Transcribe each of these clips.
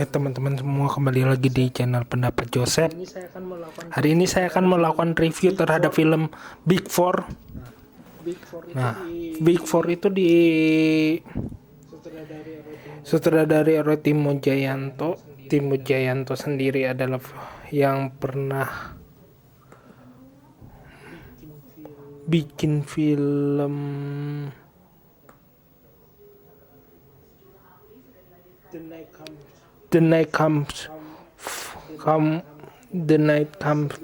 Oke teman-teman semua, kembali lagi di channel Pendapat Joseph. Hari ini saya akan melakukan review terhadap film Big Four. Big Four itu sutradari oleh Timo Tjahjanto. Timo Tjahjanto sendiri adalah yang pernah bikin film The Night Comes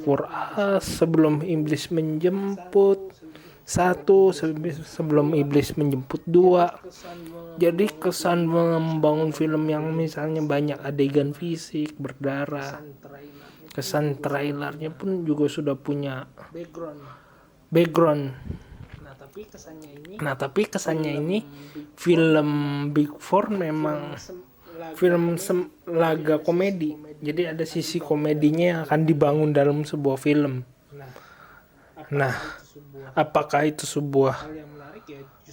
for Us, Sebelum Iblis Menjemput 1, Sebelum Iblis Menjemput 2. Jadi kesan membangun film yang misalnya banyak adegan fisik, berdarah. Kesan trailernya pun juga sudah punya background. Nah tapi kesannya ini film Big Four memang film laga komedi. Jadi ada sisi komedinya yang akan dibangun dalam sebuah film. Nah, apakah itu sebuah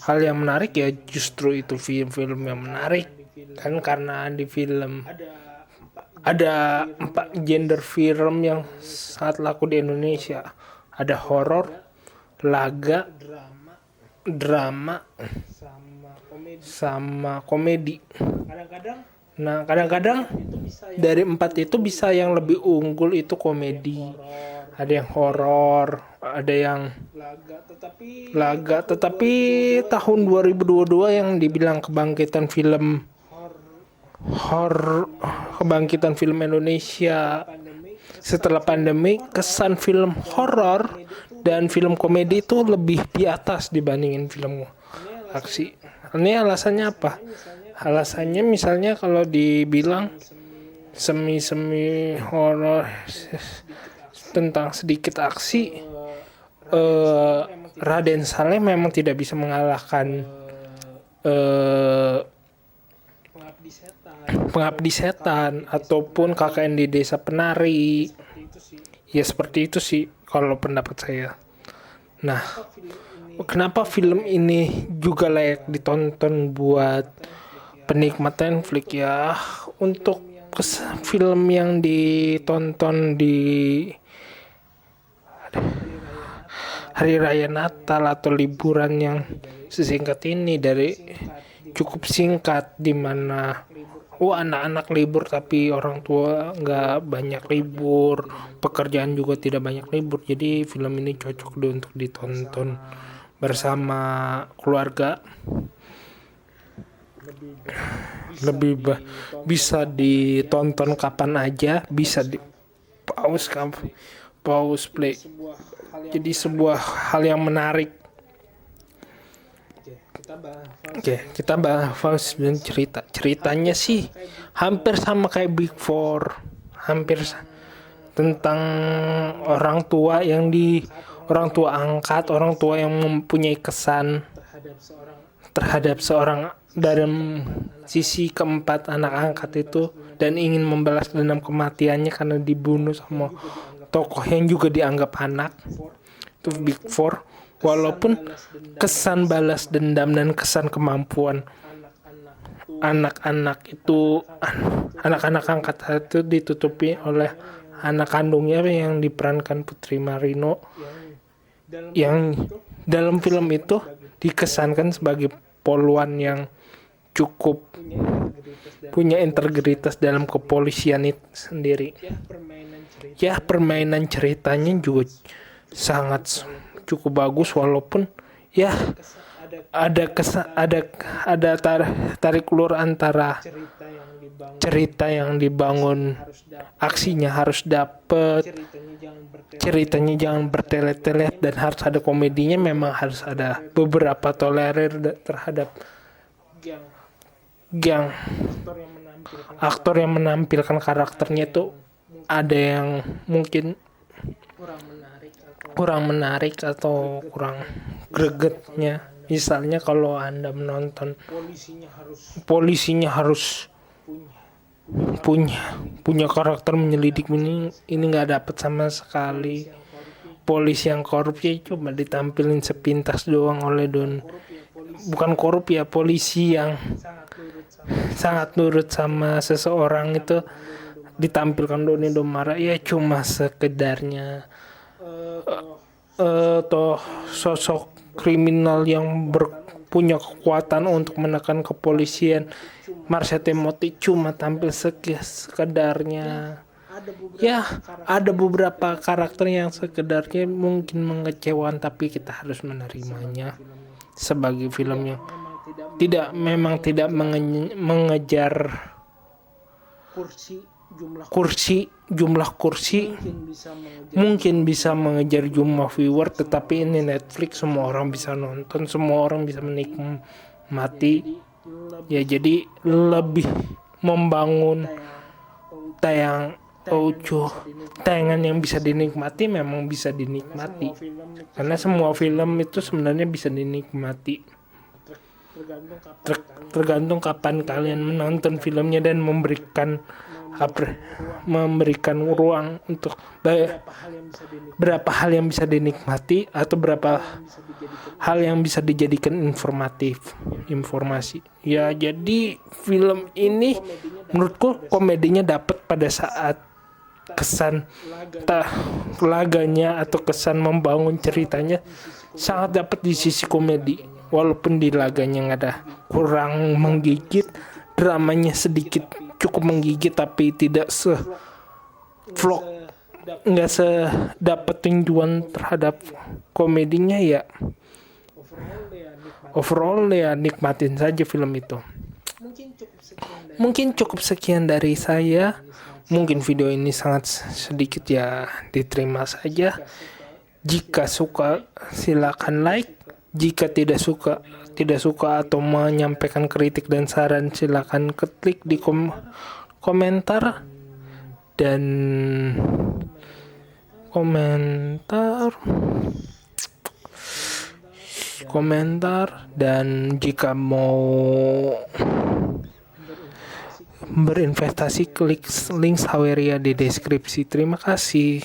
hal yang menarik? Ya justru itu film yang menarik. Kan karena di film ada 4 gender film yang sangat laku di Indonesia. Ada horor, laga, drama, sama komedi. Nah kadang-kadang dari 4 itu bisa yang lebih unggul itu komedi, ada yang horor, ada yang laga. Tetapi tahun 2022 yang dibilang kebangkitan film Indonesia setelah pandemi, kesan film horor dan film komedi itu lebih di atas dibandingin film aksi. Ini alasannya apa? Alasannya misalnya kalau dibilang semi horor tentang sedikit aksi, Raden Saleh memang tidak bisa mengalahkan Pengabdi Setan ataupun KKN di Desa Penari. Ya seperti itu sih kalau pendapat saya. Nah, kenapa film ini juga layak ditonton buat penikmat Netflix ya? Untuk film yang ditonton di hari raya Natal atau liburan yang sesingkat ini, dari cukup singkat, dimana anak-anak libur tapi orang tua nggak banyak libur, pekerjaan juga tidak banyak libur. Jadi film ini cocok untuk ditonton bersama keluarga. Bisa ditonton kapan aja, bisa di pause play. Jadi sebuah hal yang menarik. Kita bahas dan ceritanya sih hampir sama kayak Big Four, tentang orang tua angkat, orang tua yang mempunyai kesan terhadap seorang dalam sisi keempat anak angkat itu, dan ingin membalas dendam kematiannya karena dibunuh sama tokoh yang juga dianggap anak. Itu Big Four. Walaupun kesan balas dendam dan kesan kemampuan anak-anak angkat itu ditutupi oleh anak kandungnya yang diperankan Putri Marino, yang dalam film itu dikesankan sebagai poluan yang cukup punya integritas dalam kepolisian itu sendiri. Ya permainan ceritanya juga sangat cukup bagus, walaupun ya ada tarik ulur antara cerita yang dibangun, aksinya harus dapet, ceritanya jangan bertele-tele, dan harus ada komedinya. Memang harus ada beberapa tolerir terhadap yang aktor yang menampilkan karakternya itu ada yang mungkin kurang menarik atau kurang gregetnya. Misalnya kalau Anda menonton polisinya harus punya karakter menyelidik, ini nggak dapat sama sekali. Polisi yang korupsi cuma ditampilin sepintas doang oleh Don bukan korup ya, polisi yang sangat nurut sama seseorang itu ditampilkan Doni Domara ya cuma sekedarnya toh sosok kriminal yang punya kekuatan untuk menekan kepolisian. Marsha Timothy cuma tampil sekedarnya. Ya, ada beberapa karakter yang sekedarnya mungkin mengecewakan, tapi kita harus menerimanya sebagai filmnya. Memang tidak mengejar jumlah kursi, mungkin bisa mengejar jumlah viewer, tetapi ini Netflix, semua orang bisa nonton, semua orang bisa menikmati. Ya, jadi lebih membangun tayangan yang bisa dinikmati, memang bisa dinikmati karena semua film itu sebenarnya bisa dinikmati, tergantung kapan kalian menonton filmnya dan memberikan ruang untuk berapa hal yang bisa dinikmati atau berapa hal yang bisa dijadikan informasi. Ya, jadi film ini menurutku komedinya dapat pada saat kesan laganya atau kesan membangun ceritanya sangat dapat di sisi komedi, walaupun di laganya kurang menggigit, dramanya sedikit cukup menggigit, tapi tidak nggak sedapat tinjuan terhadap komedinya. Ya, overall ya nikmatin saja film itu. Mungkin cukup sekian dari saya. Mungkin video ini sangat sedikit ya, diterima saja. Jika suka silakan like, jika tidak suka atau menyampaikan kritik dan saran silakan klik di komentar dan jika mau berinvestasi klik link Saweria di deskripsi. Terima kasih.